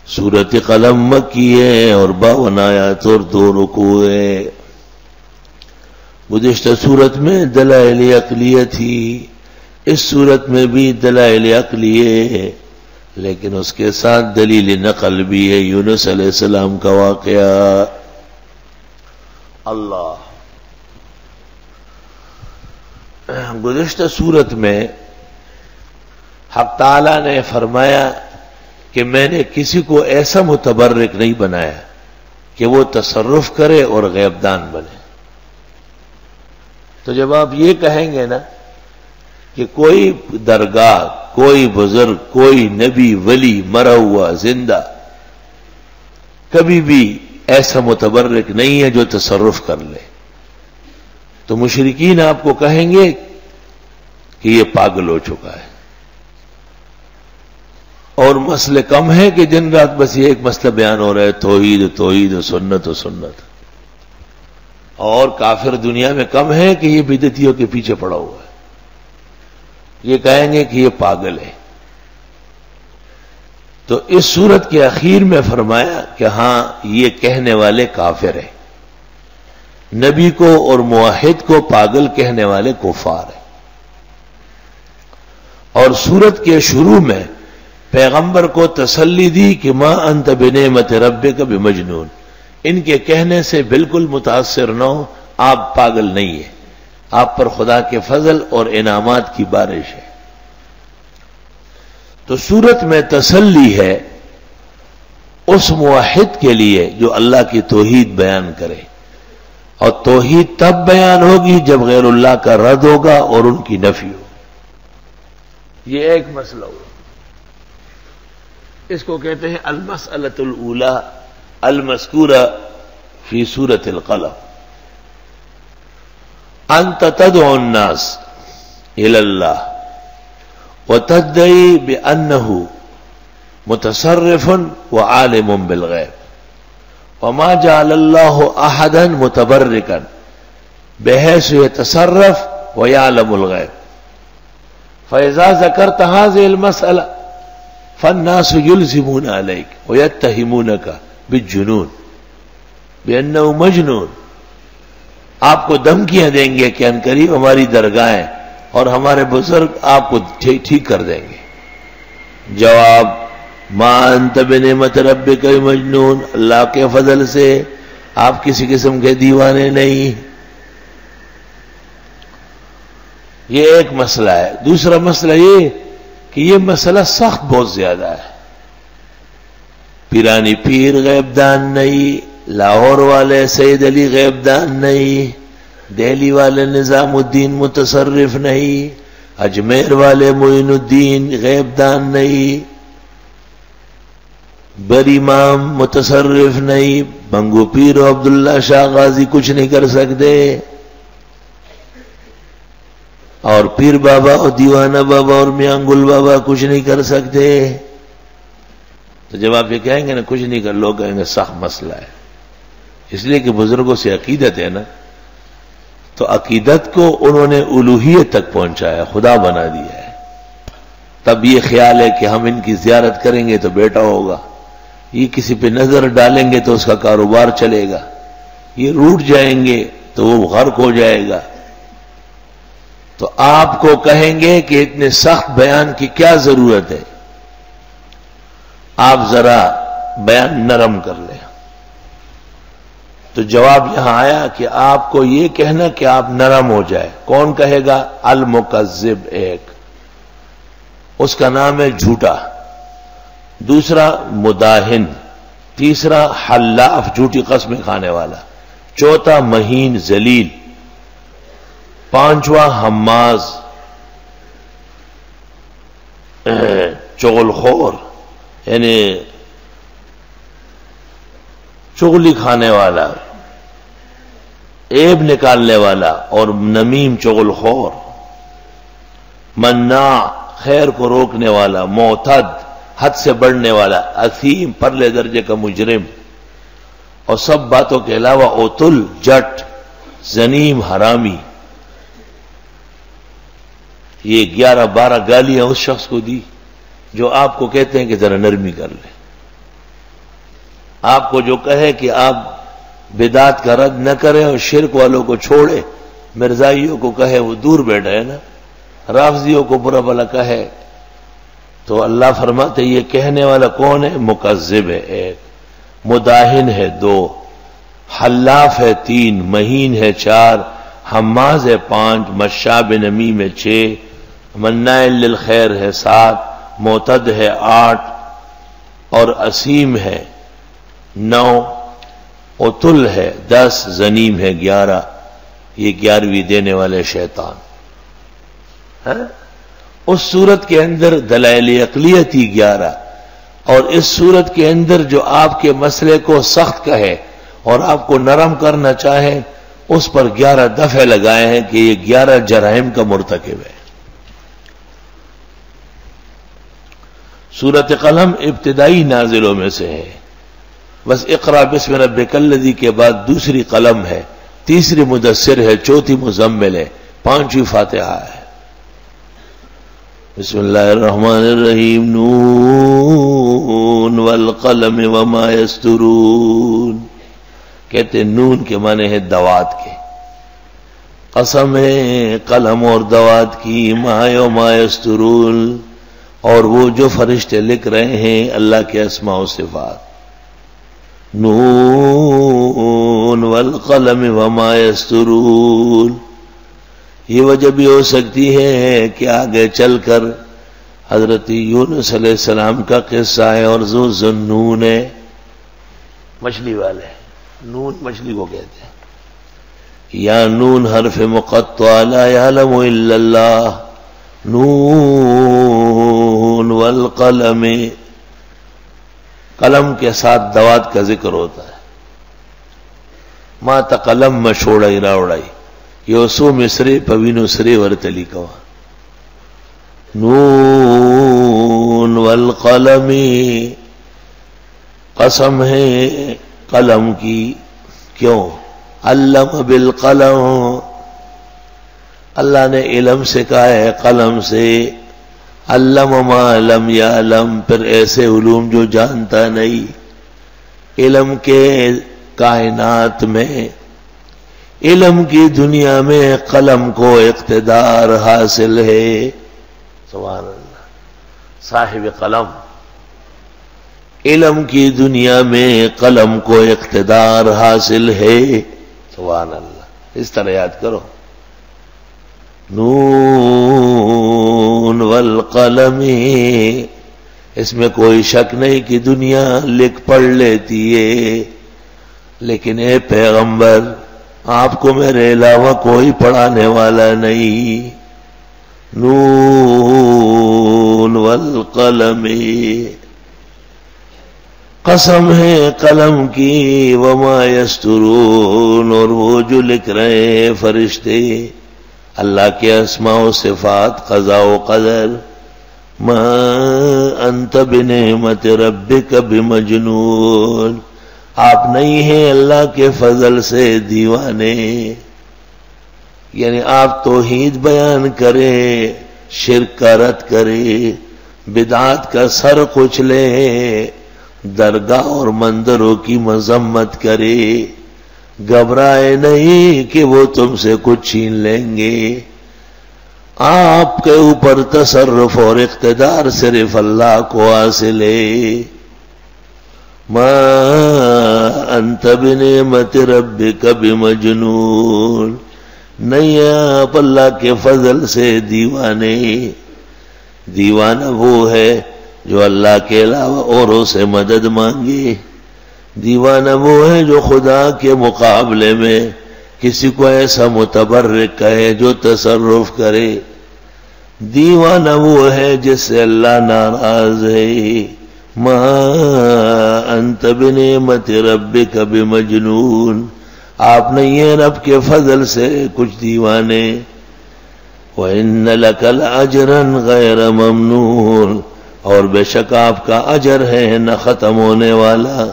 سورت قلم مکی ہے اور 52 آیات اور 2 رکوع ہے۔ گزشتہ سورت میں دلائل عقلیہ تھی، اس سورت میں بھی دلائل عقلیہ ہے، لیکن اس کے ساتھ دلیل نقل بھی ہے، یونس علیہ السلام کا واقعہ۔ اللہ گزشتہ سورت میں حق تعالی نے فرمایا کہ میں نے کسی کو ایسا متبرک نہیں بنایا کہ وہ تصرف کرے اور غیب دان بنے۔ تو جب آپ یہ کہیں گے نا کہ کوئی درگاہ، کوئی بزرگ، کوئی نبی، ولی، مرا ہوا، زندہ کبھی بھی ایسا متبرک نہیں ہے جو تصرف کر لے، تو مشرکین آپ کو کہیں گے کہ یہ پاگل ہو چکا ہے، اور مسئلے کم ہیں کہ دن رات بس یہ ایک مسئلہ بیان ہو رہا ہے، توحید توحید و سنت و سنت، اور کافر دنیا میں کم ہے کہ یہ بدعتیوں کے پیچھے پڑا ہوا ہے، یہ کہیں گے کہ یہ پاگل ہے۔ تو اس سورت کے اخیر میں فرمایا کہ ہاں یہ کہنے والے کافر ہیں، نبی کو اور موحد کو پاگل کہنے والے کفار ہیں۔ اور سورت کے شروع میں پیغمبر کو تسلی دی کہ ما انت بنعمت ربک بمجنون، ان کے کہنے سے بالکل متاثر نہ ہو، آپ پاگل نہیں ہیں، آپ پر خدا کے فضل اور انعامات کی بارش ہے۔ تو سورت میں تسلی ہے اس موحد کے لیے جو اللہ کی توحید بیان کرے، اور توحید تب بیان ہوگی جب غیر اللہ کا رد ہوگا اور ان کی نفی ہو۔ یہ ایک مسئلہ ہو، اس کو کہتے ہیں المسئلۃ الاولی المذکورہ فی سورۃ القلم۔ انت تدعو الناس الی اللہ وتدعی بأنہ متصرف وعالم بالغیب وما جعل اللہ احدا متبرکا بحیث یتصرف ویعلم الغیب فاذا ذکرت هذه المسألة فالناس يلزمون عليك ويتهمونك بالجنون بأنه مجنون۔ آپ کو دھمکیاں دیں گے کہ ان قریب ہماری درگاہیں اور ہمارے بزرگ آپ کو ٹھیک کر دیں گے۔ جواب ما انت بنعمت ربک مجنون، اللہ کے فضل سے آپ کسی قسم کے دیوانے نہیں۔ یہ ایک مسئلہ ہے۔ دوسرا مسئلہ یہ کہ یہ مسئلہ سخت بہت زیادہ ہے، پیرانی پیر غیب دان نہیں، لاہور والے سید علی غیب دان نہیں، دہلی والے نظام الدین متصرف نہیں، اجمیر والے معین الدین غیب دان نہیں، بر امام متصرف نہیں، بنگو پیر و عبداللہ شاہ غازی کچھ نہیں کر سکتے، اور پیر بابا اور دیوانہ بابا اور میاں گل بابا کچھ نہیں کر سکتے۔ تو جب آپ یہ کہیں گے نا کچھ نہیں کر، لوگ کہیں گے سخت مسئلہ ہے، اس لیے کہ بزرگوں سے عقیدت ہے نا، تو عقیدت کو انہوں نے الوہیت تک پہنچایا، خدا بنا دیا ہے۔ تب یہ خیال ہے کہ ہم ان کی زیارت کریں گے تو بیٹا ہوگا، یہ کسی پہ نظر ڈالیں گے تو اس کا کاروبار چلے گا، یہ روٹ جائیں گے تو وہ غرق ہو جائے گا۔ تو آپ کو کہیں گے کہ اتنے سخت بیان کی کیا ضرورت ہے، آپ ذرا بیان نرم کر لیں۔ تو جواب یہاں آیا کہ آپ کو یہ کہنا کہ آپ نرم ہو جائے۔ کون کہے گا؟ المکذب، ایک اس کا نام ہے جھوٹا، دوسرا مداہن، تیسرا حلاف جھوٹی قسمیں کھانے والا، چوتھا مہین ذلیل، پانچواں حماز چغل خور، یعنی چغلی کھانے والا، عیب نکالنے والا، اور نمیم چغل خور، مناع خیر کو روکنے والا، معتد حد سے بڑھنے والا، اثیم پرلے درجے کا مجرم، اور سب باتوں کے علاوہ اوتل جٹ، زنیم حرامی۔ یہ 11-12 گالیاں اس شخص کو دی جو آپ کو کہتے ہیں کہ ذرا نرمی کر لے۔ آپ کو جو کہے کہ آپ بدعت کا رد نہ کریں اور شرک والوں کو چھوڑے، مرزائیوں کو کہے وہ دور بیٹھے ہے نا، رافضیوں کو برا بھلا کہے، تو اللہ فرماتے یہ کہنے والا کون ہے؟ مکذب ہے ایک، مداہن ہے دو، حلاف ہے تین، مہین ہے چار، حماز ہے پانچ، مشاء بنمیم ہے چھ، مناع للخیر ہے سات، معتد ہے آٹھ، اور اسیم ہے نو، اتل ہے 10، زنیم ہے 11، یہ 11ویں دینے والے شیطان۔ اس صورت کے اندر دلائل عقلیہ تھی 11، اور اس صورت کے اندر جو آپ کے مسئلے کو سخت کہے اور آپ کو نرم کرنا چاہے، اس پر 11 دفعے لگائے ہیں کہ یہ 11 جرائم کا مرتکب ہے۔ سورۃ قلم ابتدائی نازلوں میں سے ہے، بس اقرا بسم ربک الذی کے بعد دوسری قلم ہے، تیسری مدثر ہے، چوتھی مزمل ہے، پانچویں فاتحہ ہے۔ بسم اللہ الرحمن الرحیم، نون والقلم وما یسطرون، کہتے نون کے معنی ہے دوات کے، قسم ہے قلم اور دوات کی، ما وما یسطرون، اور وہ جو فرشتے لکھ رہے ہیں اللہ کے اسماء و صفات۔ نون والقلم وما یسطرون، یہ وجہ بھی ہو سکتی ہے کہ آگے چل کر حضرت یونس علیہ السلام کا قصہ ہے، اور ذو ذنون ہے، مچھلی والے، نون مچھلی کو کہتے ہیں، یا نون حرف مقطع لا یعلم الا اللہ، نون والقلم، قلم کے ساتھ دوات کا ذکر ہوتا ہے، ما تقلم مشوڑائی راوڑائی، یوسو مصری پوینو سری ورتلی کوا، نون والقلم، قسم ہے قلم کی، کیوں؟ علم بالقلم، اللہ نے علم سے کہا ہے قلم سے، علم ما لم یعلم، پھر ایسے علوم جو جانتا نہیں، علم کے کائنات میں، علم کی دنیا میں قلم کو اقتدار حاصل ہے، سبحان اللہ، صاحب قلم، علم کی دنیا میں قلم کو اقتدار حاصل ہے، سبحان اللہ، اس طرح یاد کرو، نون والقلم، اس میں کوئی شک نہیں کہ دنیا لکھ پڑھ لیتی ہے، لیکن اے پیغمبر آپ کو میرے علاوہ کوئی پڑھانے والا نہیں، نون والقلم، قسم ہے قلم کی، وما یسطرون، اور وہ جو لکھ رہے ہیں فرشتے اللہ کے اسماء و صفات، قضاء و قدر، ما انت بنعمت ربک بمجنون، آپ نہیں ہیں اللہ کے فضل سے دیوانے، یعنی آپ توحید بیان کرے، شرک کا رد کرے، بدعات کا سر کچلے، درگاہ اور مندروں کی مذمت کرے، گھبرائے نہیں کہ وہ تم سے کچھ چھین لیں گے، آپ کے اوپر تصرف اور اقتدار صرف اللہ کو حاصل ہے، ما انت بنعمت ربک بمجنون، نہیں آپ اللہ کے فضل سے دیوانے، دیوانہ وہ ہے جو اللہ کے علاوہ اوروں سے مدد مانگے، دیوانہ وہ ہے جو خدا کے مقابلے میں کسی کو ایسا متبرک کہے جو تصرف کرے، دیوانہ وہ ہے جس سے اللہ ناراض ہے، ما انت بنعمت ربک بمجنون، آپ نہیں ہیں رب کے فضل سے کچھ دیوانے، وَإِنَّ لَكَ لَأَجْرًا غَيْرَ مَمْنُونَ، اور بے شک آپ کا اجر ہے نہ ختم ہونے والا۔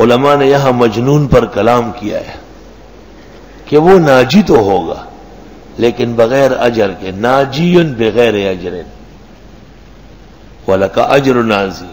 علماء نے یہاں مجنون پر کلام کیا ہے کہ وہ ناجی تو ہوگا لیکن بغیر اجر کے، ناجی بغیر اجر، وَلَكَ أَجْرٌ عَظِيمٌ،